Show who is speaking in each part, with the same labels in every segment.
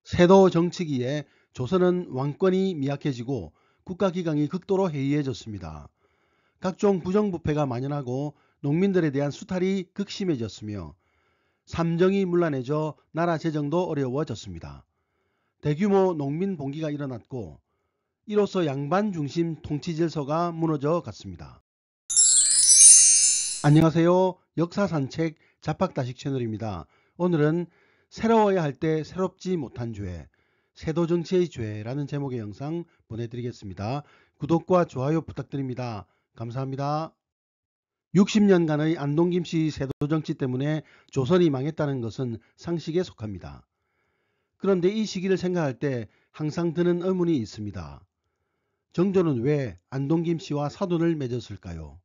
Speaker 1: 세도 정치기에 조선은 왕권이 미약해지고 국가기강이 극도로 해이해졌습니다. 각종 부정부패가 만연하고 농민들에 대한 수탈이 극심해졌으며 삼정이 문란해져 나라 재정도 어려워졌습니다. 대규모 농민 봉기가 일어났고 이로써 양반 중심 통치 질서가 무너져 갔습니다. 안녕하세요. 역사산책 자팍다식 채널입니다. 오늘은 새로워야 할 때 새롭지 못한 죄, 세도정치의 죄라는 제목의 영상 보내드리겠습니다. 구독과 좋아요 부탁드립니다. 감사합니다. 60년간의 안동김씨 세도정치 때문에 조선이 망했다는 것은 상식에 속합니다. 그런데 이 시기를 생각할 때 항상 드는 의문이 있습니다. 정조는 왜 안동김씨와 사돈을 맺었을까요?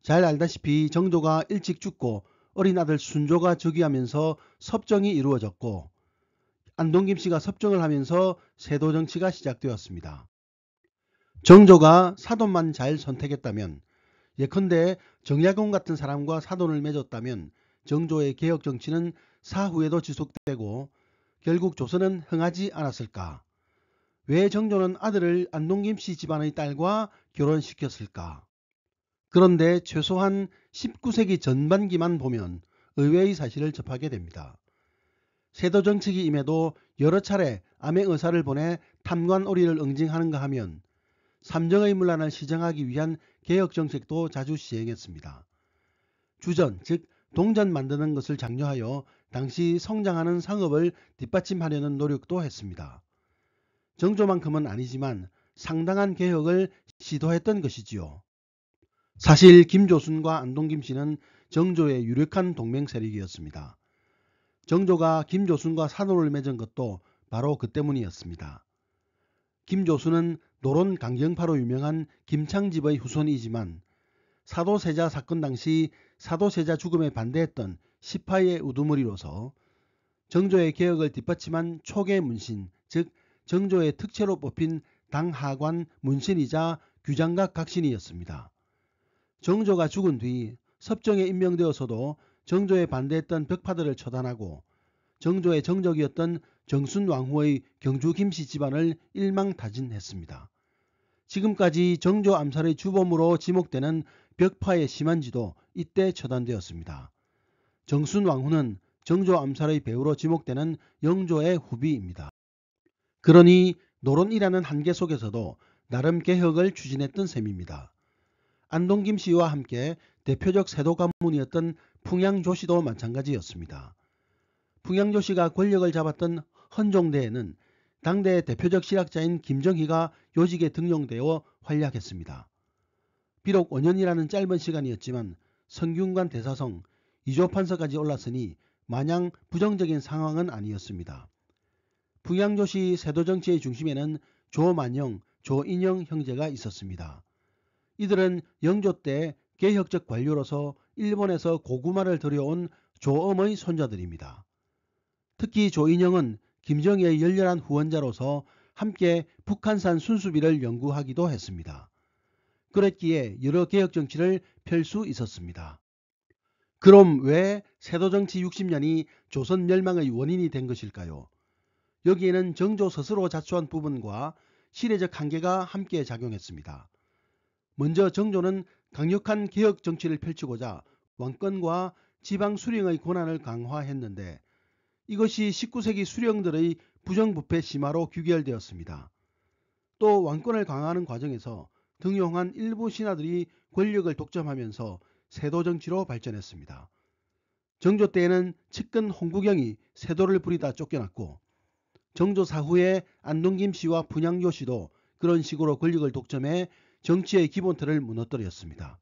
Speaker 1: 잘 알다시피 정조가 일찍 죽고 어린 아들 순조가 즉위하면서 섭정이 이루어졌고 안동김씨가 섭정을 하면서 세도정치가 시작되었습니다. 정조가 사돈만 잘 선택했다면, 예컨대 정약용 같은 사람과 사돈을 맺었다면 정조의 개혁정치는 사후에도 지속되고 결국 조선은 흥하지 않았을까? 왜 정조는 아들을 안동김씨 집안의 딸과 결혼시켰을까? 그런데 최소한 19세기 전반기만 보면 의외의 사실을 접하게 됩니다. 세도정치기임에도 여러 차례 암행 의사를 보내 탐관오리를 응징하는가 하면 삼정의 문란을 시정하기 위한 개혁정책도 자주 시행했습니다. 주전, 즉 동전 만드는 것을 장려하여 당시 성장하는 상업을 뒷받침하려는 노력도 했습니다. 정조만큼은 아니지만 상당한 개혁을 시도했던 것이지요. 사실 김조순과 안동김씨는 정조의 유력한 동맹 세력이었습니다. 정조가 김조순과 사돈을 맺은 것도 바로 그 때문이었습니다. 김조순은 노론 강경파로 유명한 김창집의 후손이지만 사도세자 사건 당시 사도세자 죽음에 반대했던 시파의 우두머리로서 정조의 개혁을 뒷받침한 초계 문신, 즉 정조의 특채로 뽑힌 당하관 문신이자 규장각 각신이었습니다. 정조가 죽은 뒤 섭정에 임명되어서도 정조에 반대했던 벽파들을 처단하고 정조의 정적이었던 정순왕후의 경주 김씨 집안을 일망타진했습니다. 지금까지 정조 암살의 주범으로 지목되는 벽파의 심한지도 이때 처단되었습니다. 정순왕후는 정조 암살의 배우로 지목되는 영조의 후비입니다. 그러니 노론이라는 한계 속에서도 나름 개혁을 추진했던 셈입니다. 안동김씨와 함께 대표적 세도 가문이었던 풍양조씨도 마찬가지였습니다. 풍양조씨가 권력을 잡았던 헌종대에는 당대 대표적 실학자인 김정희가 요직에 등용되어 활약했습니다. 비록 5년이라는 짧은 시간이었지만 성균관 대사성, 이조판서까지 올랐으니 마냥 부정적인 상황은 아니었습니다. 풍양조씨 세도정치의 중심에는 조만영, 조인영 형제가 있었습니다. 이들은 영조 때 개혁적 관료로서 일본에서 고구마를 들여온 조엄의 손자들입니다. 특히 조인영은 김정희의 열렬한 후원자로서 함께 북한산 순수비를 연구하기도 했습니다. 그랬기에 여러 개혁정치를 펼 수 있었습니다. 그럼 왜 세도정치 60년이 조선 멸망의 원인이 된 것일까요? 여기에는 정조 스스로 자초한 부분과 시대적 한계가 함께 작용했습니다. 먼저 정조는 강력한 개혁 정치를 펼치고자 왕권과 지방 수령의 권한을 강화했는데 이것이 19세기 수령들의 부정부패 심화로 귀결되었습니다. 또 왕권을 강화하는 과정에서 등용한 일부 신하들이 권력을 독점하면서 세도정치로 발전했습니다. 정조 때에는 측근 홍구경이 세도를 부리다 쫓겨났고 정조 사후에 안동김씨와 분양조씨도 그런 식으로 권력을 독점해 정치의 기본틀을 무너뜨렸습니다.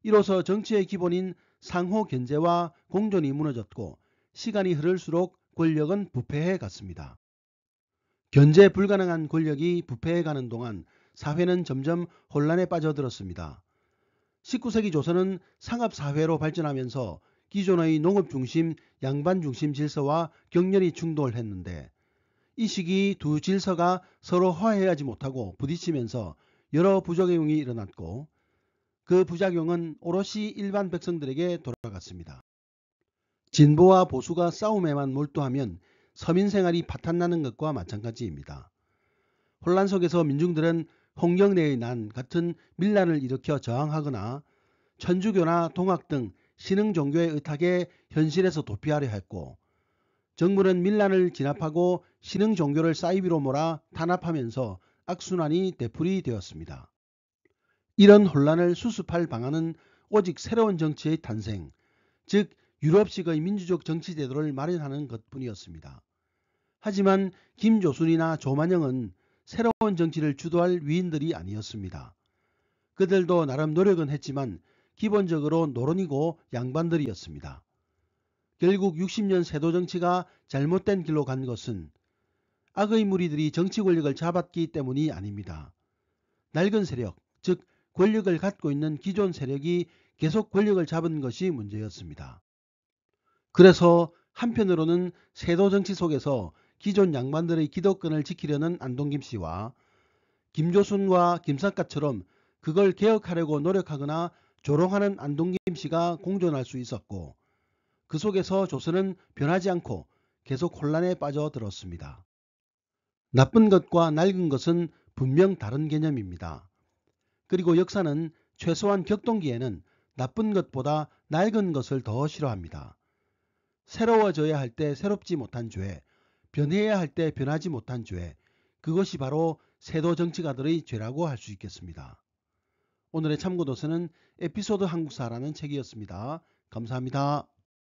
Speaker 1: 이로써 정치의 기본인 상호 견제와 공존이 무너졌고 시간이 흐를수록 권력은 부패해 갔습니다. 견제 불가능한 권력이 부패해 가는 동안 사회는 점점 혼란에 빠져들었습니다. 19세기 조선은 상업사회로 발전하면서 기존의 농업중심, 양반중심 질서와 격렬히 충돌했는데 이 시기 두 질서가 서로 화해하지 못하고 부딪히면서 여러 부작용이 일어났고 그 부작용은 오롯이 일반 백성들에게 돌아갔습니다. 진보와 보수가 싸움에만 몰두하면 서민 생활이 파탄나는 것과 마찬가지입니다. 혼란 속에서 민중들은 홍경래의 난 같은 밀란을 일으켜 저항하거나 천주교나 동학 등 신흥 종교의 의탁에 현실에서 도피하려 했고, 정부는 밀란을 진압하고 신흥 종교를 사이비로 몰아 탄압하면서 악순환이 되풀이 되었습니다. 이런 혼란을 수습할 방안은 오직 새로운 정치의 탄생, 즉 유럽식의 민주적 정치 제도를 마련하는 것뿐이었습니다. 하지만 김조순이나 조만영은 새로운 정치를 주도할 위인들이 아니었습니다. 그들도 나름 노력은 했지만 기본적으로 노론이고 양반들이었습니다. 결국 60년 세도 정치가 잘못된 길로 간 것은 악의 무리들이 정치 권력을 잡았기 때문이 아닙니다. 낡은 세력, 즉 권력을 갖고 있는 기존 세력이 계속 권력을 잡은 것이 문제였습니다. 그래서 한편으로는 세도 정치 속에서 기존 양반들의 기득권을 지키려는 안동김 씨와 김조순과 김삿갓처럼 그걸 개혁하려고 노력하거나 조롱하는 안동김 씨가 공존할 수 있었고, 그 속에서 조선은 변하지 않고 계속 혼란에 빠져들었습니다. 나쁜 것과 낡은 것은 분명 다른 개념입니다. 그리고 역사는 최소한 격동기에는 나쁜 것보다 낡은 것을 더 싫어합니다. 새로워져야 할 때 새롭지 못한 죄, 변해야 할 때 변하지 못한 죄, 그것이 바로 세도 정치가들의 죄라고 할 수 있겠습니다. 오늘의 참고도서는 에피소드 한국사라는 책이었습니다. 감사합니다.